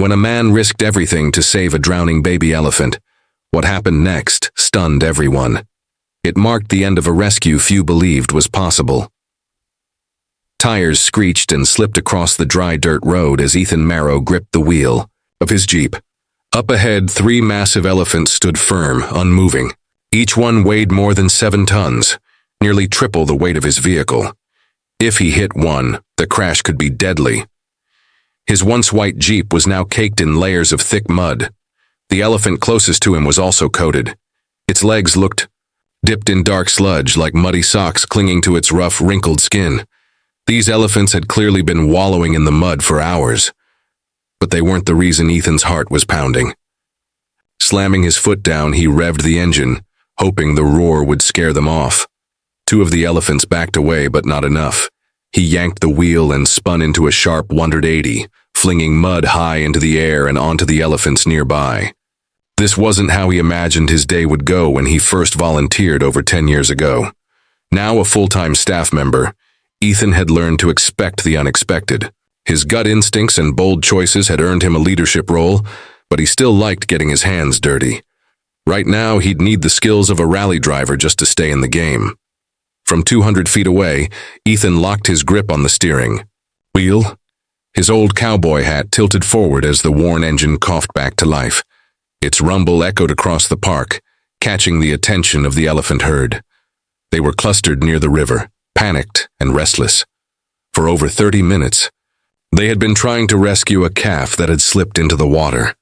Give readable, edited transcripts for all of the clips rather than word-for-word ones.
When a man risked everything to save a drowning baby elephant, what happened next stunned everyone. It marked the end of a rescue few believed was possible. Tires screeched and slipped across the dry dirt road as Ethan Marrow gripped the wheel of his Jeep. Up ahead, 3 massive elephants stood firm, unmoving. Each one weighed more than 7 tons, nearly triple the weight of his vehicle. If he hit one, the crash could be deadly. His once white Jeep was now caked in layers of thick mud. The elephant closest to him was also coated. Its legs looked dipped in dark sludge like muddy socks clinging to its rough, wrinkled skin. These elephants had clearly been wallowing in the mud for hours. But they weren't the reason Ethan's heart was pounding. Slamming his foot down, he revved the engine, hoping the roar would scare them off. 2 of the elephants backed away, but not enough. He yanked the wheel and spun into a sharp 180, flinging mud high into the air and onto the elephants nearby. This wasn't how he imagined his day would go when he first volunteered over 10 years ago. Now a full-time staff member, Ethan had learned to expect the unexpected. His gut instincts and bold choices had earned him a leadership role, but he still liked getting his hands dirty. Right now, he'd need the skills of a rally driver just to stay in the game. From 200 feet away, Ethan locked his grip on the steering wheel. His old cowboy hat tilted forward as the worn engine coughed back to life. Its rumble echoed across the park, catching the attention of the elephant herd. They were clustered near the river, panicked and restless. For over 30 minutes, they had been trying to rescue a calf that had slipped into the water.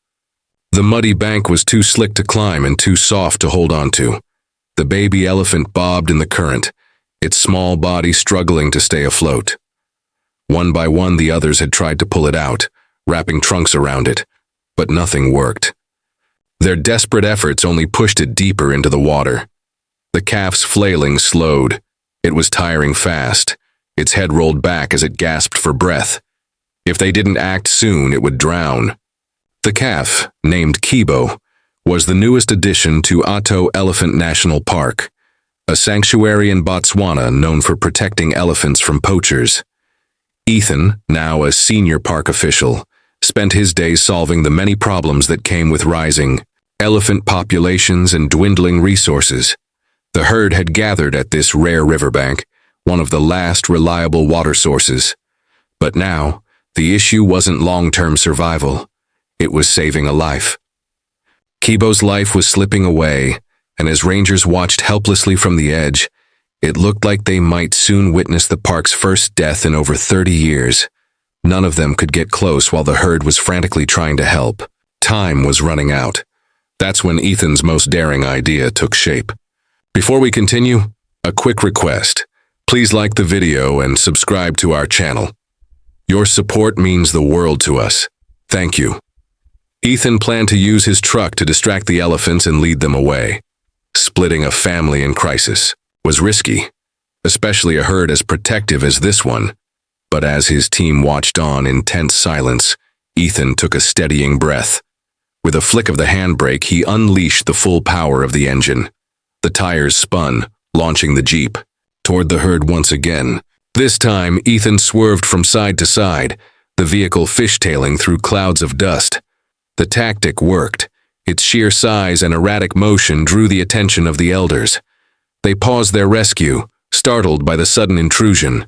The muddy bank was too slick to climb and too soft to hold onto. The baby elephant bobbed in the current, its small body struggling to stay afloat. One by one, the others had tried to pull it out, wrapping trunks around it, but nothing worked. Their desperate efforts only pushed it deeper into the water. The calf's flailing slowed. It was tiring fast. Its head rolled back as it gasped for breath. If they didn't act soon, it would drown. The calf, named Kibo, was the newest addition to Ato Elephant National Park, a sanctuary in Botswana known for protecting elephants from poachers. Ethan, now a senior park official, spent his days solving the many problems that came with rising elephant populations and dwindling resources. The herd had gathered at this rare riverbank, one of the last reliable water sources. But now, the issue wasn't long-term survival. It was saving a life. Kibo's life was slipping away, and as rangers watched helplessly from the edge, it looked like they might soon witness the park's first death in over 30 years. None of them could get close while the herd was frantically trying to help. Time was running out. That's when Ethan's most daring idea took shape. Before we continue, a quick request. Please like the video and subscribe to our channel. Your support means the world to us. Thank you. Ethan planned to use his truck to distract the elephants and lead them away. Splitting a family in crisis was risky, especially a herd as protective as this one. But as his team watched on in tense silence, Ethan took a steadying breath. With a flick of the handbrake, he unleashed the full power of the engine. The tires spun, launching the Jeep toward the herd once again. This time, Ethan swerved from side to side, the vehicle fishtailing through clouds of dust. The tactic worked. Its sheer size and erratic motion drew the attention of the elders. They paused their rescue, startled by the sudden intrusion.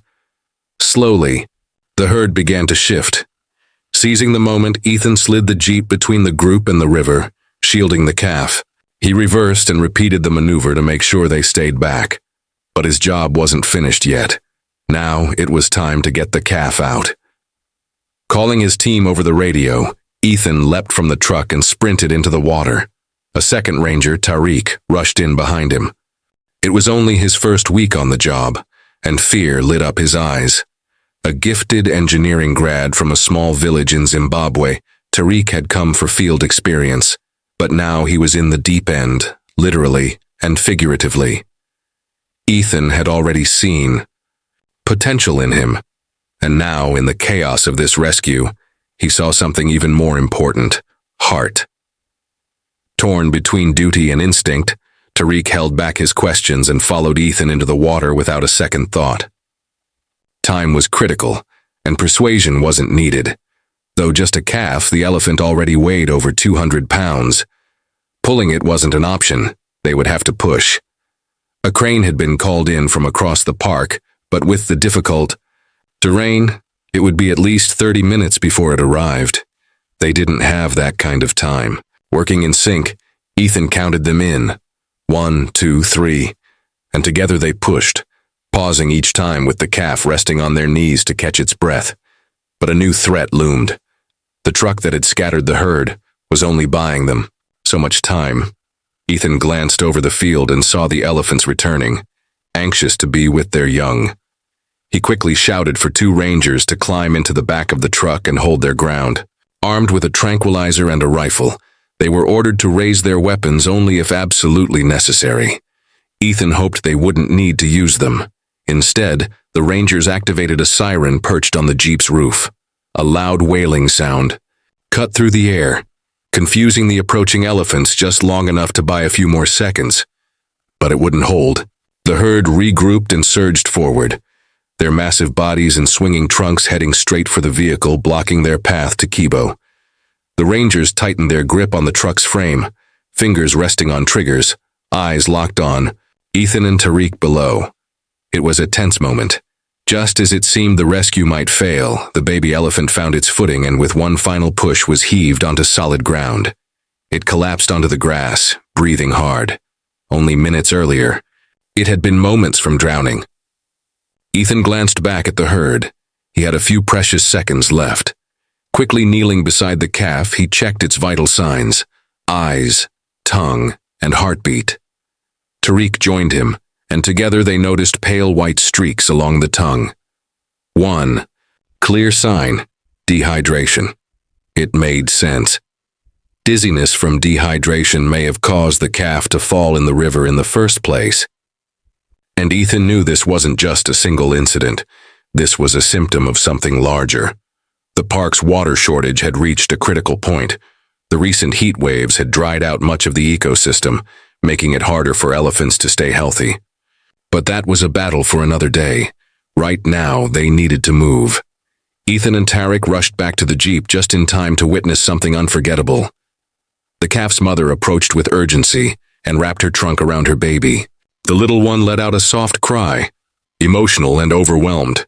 Slowly, the herd began to shift. Seizing the moment, Ethan slid the Jeep between the group and the river, shielding the calf. He reversed and repeated the maneuver to make sure they stayed back. But his job wasn't finished yet. Now it was time to get the calf out. Calling his team over the radio, Ethan leapt from the truck and sprinted into the water. A second ranger, Tariq, rushed in behind him. It was only his first week on the job, and fear lit up his eyes. A gifted engineering grad from a small village in Zimbabwe, Tariq had come for field experience, but now he was in the deep end, literally and figuratively. Ethan had already seen potential in him, and now in the chaos of this rescue, he saw something even more important: heart. Torn between duty and instinct, Tariq held back his questions and followed Ethan into the water without a second thought. Time was critical, and persuasion wasn't needed. Though just a calf, the elephant already weighed over 200 pounds. Pulling it wasn't an option. They would have to push. A crane had been called in from across the park, but with the difficult terrain, it would be at least 30 minutes before it arrived. They didn't have that kind of time. Working in sync, Ethan counted them in. 1, 2, 3, and together they pushed, pausing each time with the calf resting on their knees to catch its breath. But a new threat loomed. The truck that had scattered the herd was only buying them so much time. Ethan glanced over the field and saw the elephants returning, anxious to be with their young. He quickly shouted for 2 rangers to climb into the back of the truck and hold their ground. Armed with a tranquilizer and a rifle, they were ordered to raise their weapons only if absolutely necessary. Ethan hoped they wouldn't need to use them. Instead, the rangers activated a siren perched on the Jeep's roof. A loud wailing sound cut through the air, confusing the approaching elephants just long enough to buy a few more seconds. But it wouldn't hold. The herd regrouped and surged forward, their massive bodies and swinging trunks heading straight for the vehicle, blocking their path to Kibo. The rangers tightened their grip on the truck's frame, fingers resting on triggers, eyes locked on Ethan and Tariq below. It was a tense moment. Just as it seemed the rescue might fail, the baby elephant found its footing and with one final push was heaved onto solid ground. It collapsed onto the grass, breathing hard. Only minutes earlier, it had been moments from drowning. Ethan glanced back at the herd. He had a few precious seconds left. Quickly kneeling beside the calf, he checked its vital signs: eyes, tongue, and heartbeat. Tariq joined him, and together they noticed pale white streaks along the tongue. One clear sign: dehydration. It made sense. Dizziness from dehydration may have caused the calf to fall in the river in the first place. And Ethan knew this wasn't just a single incident. This was a symptom of something larger. The park's water shortage had reached a critical point. The recent heat waves had dried out much of the ecosystem, making it harder for elephants to stay healthy. But that was a battle for another day. Right now, they needed to move. Ethan and Tariq rushed back to the Jeep just in time to witness something unforgettable. The calf's mother approached with urgency and wrapped her trunk around her baby. The little one let out a soft cry, emotional and overwhelmed.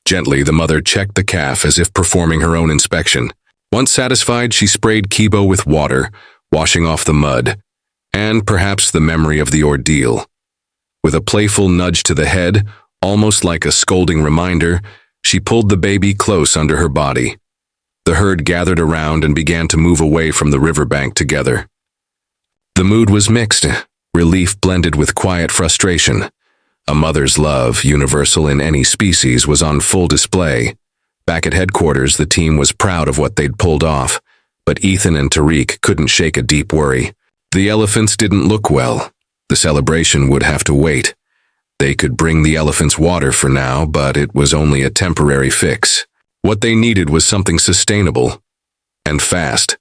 Gently, the mother checked the calf as if performing her own inspection. Once satisfied, she sprayed Kibo with water, washing off the mud, and perhaps the memory of the ordeal. With a playful nudge to the head, almost like a scolding reminder, she pulled the baby close under her body. The herd gathered around and began to move away from the riverbank together. The mood was mixed, relief blended with quiet frustration. A mother's love, universal in any species, was on full display. Back at headquarters, the team was proud of what they'd pulled off, but Ethan and Tariq couldn't shake a deep worry. The elephants didn't look well. The celebration would have to wait. They could bring the elephants water for now, but it was only a temporary fix. What they needed was something sustainable, and fast.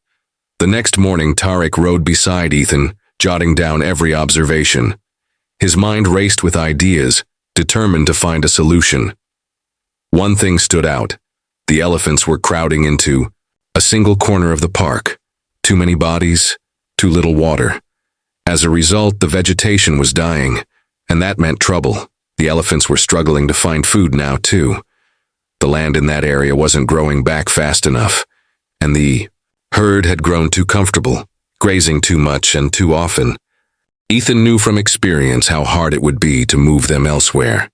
The next morning, Tariq rode beside Ethan, jotting down every observation. His mind raced with ideas, determined to find a solution. One thing stood out. The elephants were crowding into a single corner of the park. Too many bodies, too little water. As a result, the vegetation was dying, and that meant trouble. The elephants were struggling to find food now, too. The land in that area wasn't growing back fast enough, and the herd had grown too comfortable, grazing too much and too often. Ethan knew from experience how hard it would be to move them elsewhere.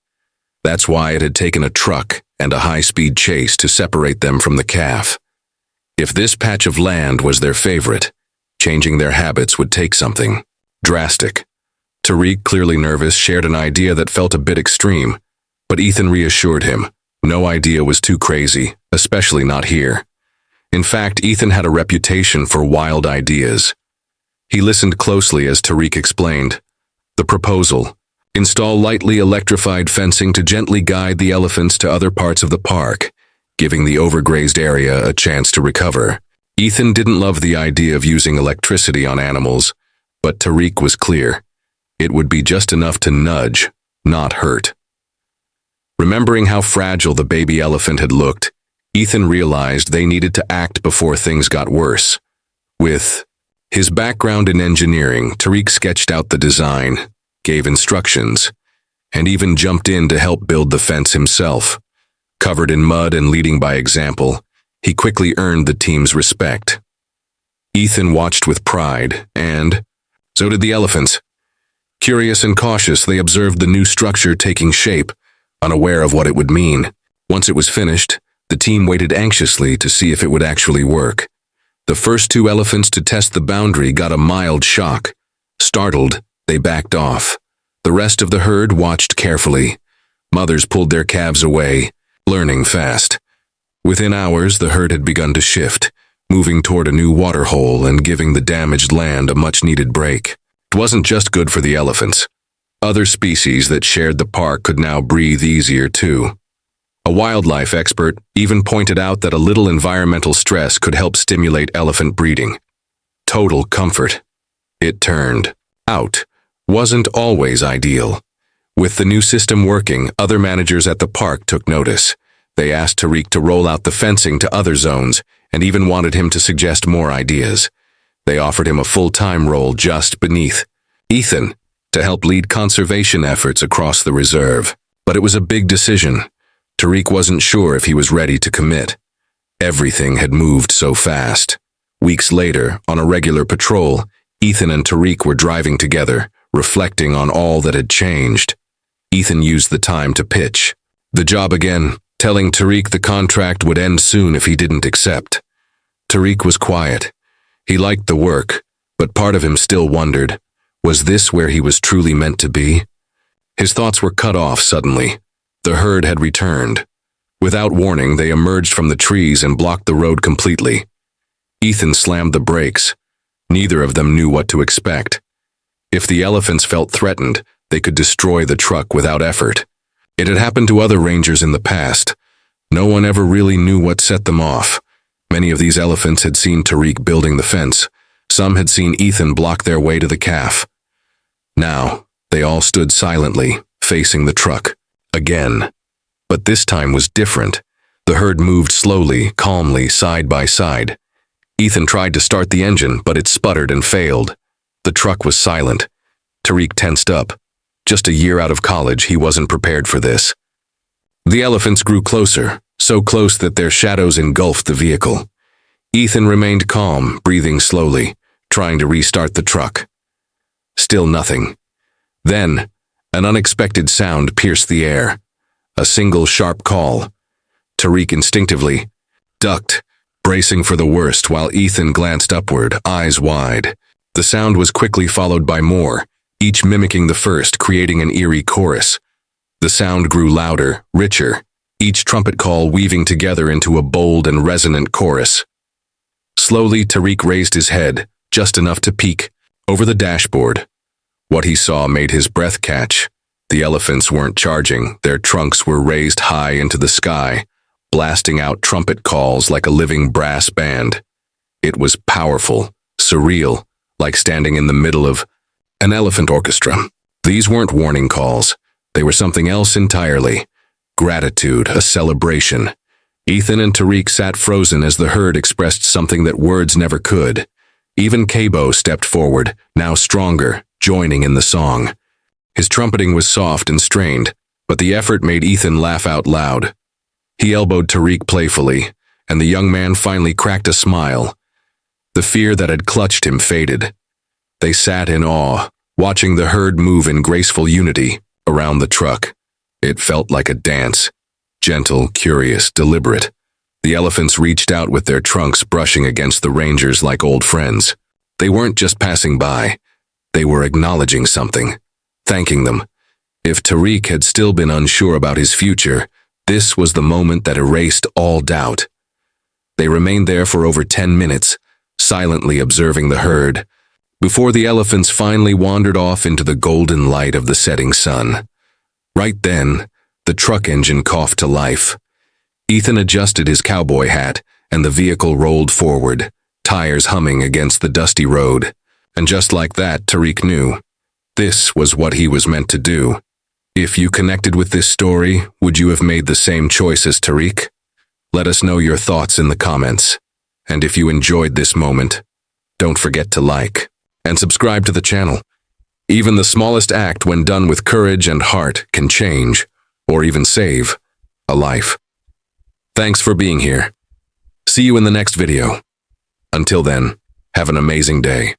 That's why it had taken a truck and a high-speed chase to separate them from the calf. If this patch of land was their favorite, changing their habits would take something drastic. Tariq, clearly nervous, shared an idea that felt a bit extreme, but Ethan reassured him. No idea was too crazy, especially not here. In fact, Ethan had a reputation for wild ideas. He listened closely as Tariq explained. The proposal: install lightly electrified fencing to gently guide the elephants to other parts of the park, giving the overgrazed area a chance to recover. Ethan didn't love the idea of using electricity on animals, but Tariq was clear. It would be just enough to nudge, not hurt. Remembering how fragile the baby elephant had looked, Ethan realized they needed to act before things got worse. With his background in engineering, Tariq sketched out the design, gave instructions, and even jumped in to help build the fence himself. Covered in mud and leading by example, he quickly earned the team's respect. Ethan watched with pride, and so did the elephants. Curious and cautious, they observed the new structure taking shape, unaware of what it would mean. Once it was finished, the team waited anxiously to see if it would actually work. The first two elephants to test the boundary got a mild shock. Startled, they backed off. The rest of the herd watched carefully. Mothers pulled their calves away, learning fast. Within hours, the herd had begun to shift, moving toward a new waterhole and giving the damaged land a much-needed break. It wasn't just good for the elephants. Other species that shared the park could now breathe easier too. A wildlife expert even pointed out that a little environmental stress could help stimulate elephant breeding. Total comfort. It turned out wasn't always ideal. With the new system working, other managers at the park took notice. They asked Tariq to roll out the fencing to other zones and even wanted him to suggest more ideas. They offered him a full-time role just beneath Ethan to help lead conservation efforts across the reserve. But it was a big decision. Tariq wasn't sure if he was ready to commit. Everything had moved so fast. Weeks later, on a regular patrol, Ethan and Tariq were driving together, reflecting on all that had changed. Ethan used the time to pitch the job again, telling Tariq the contract would end soon if he didn't accept. Tariq was quiet. He liked the work, but part of him still wondered, was this where he was truly meant to be? His thoughts were cut off suddenly. The herd had returned. Without warning, they emerged from the trees and blocked the road completely. Ethan slammed the brakes. Neither of them knew what to expect. If the elephants felt threatened, they could destroy the truck without effort. It had happened to other rangers in the past. No one ever really knew what set them off. Many of these elephants had seen Tariq building the fence. Some had seen Ethan block their way to the calf. Now, they all stood silently, facing the truck. Again. But this time was different. The herd moved slowly, calmly, side by side. Ethan tried to start the engine, but it sputtered and failed. The truck was silent. Tariq tensed up. Just a year out of college, he wasn't prepared for this. The elephants grew closer, so close that their shadows engulfed the vehicle. Ethan remained calm, breathing slowly, trying to restart the truck. Still nothing. Then, an unexpected sound pierced the air. A single sharp call. Tariq instinctively ducked, bracing for the worst while Ethan glanced upward, eyes wide. The sound was quickly followed by more, each mimicking the first, creating an eerie chorus. The sound grew louder, richer, each trumpet call weaving together into a bold and resonant chorus. Slowly, Tariq raised his head, just enough to peek, over the dashboard. What he saw made his breath catch. The elephants weren't charging, their trunks were raised high into the sky, blasting out trumpet calls like a living brass band. It was powerful, surreal, like standing in the middle of an elephant orchestra. These weren't warning calls. They were something else entirely. Gratitude, a celebration. Ethan and Tariq sat frozen as the herd expressed something that words never could. Even Cabo stepped forward, now stronger, joining in the song. His trumpeting was soft and strained, but the effort made Ethan laugh out loud. He elbowed Tariq playfully, and the young man finally cracked a smile. The fear that had clutched him faded. They sat in awe, watching the herd move in graceful unity around the truck. It felt like a dance, gentle, curious, deliberate. The elephants reached out with their trunks brushing against the rangers like old friends. They weren't just passing by. They were acknowledging something, thanking them. If Tariq had still been unsure about his future, this was the moment that erased all doubt. They remained there for over 10 minutes, silently observing the herd, before the elephants finally wandered off into the golden light of the setting sun. Right then, the truck engine coughed to life. Ethan adjusted his cowboy hat, and the vehicle rolled forward, tires humming against the dusty road. And just like that, Tariq knew. This was what he was meant to do. If you connected with this story, would you have made the same choice as Tariq? Let us know your thoughts in the comments. And if you enjoyed this moment, don't forget to like and subscribe to the channel. Even the smallest act, when done with courage and heart, can change, or even save, a life. Thanks for being here. See you in the next video. Until then, have an amazing day.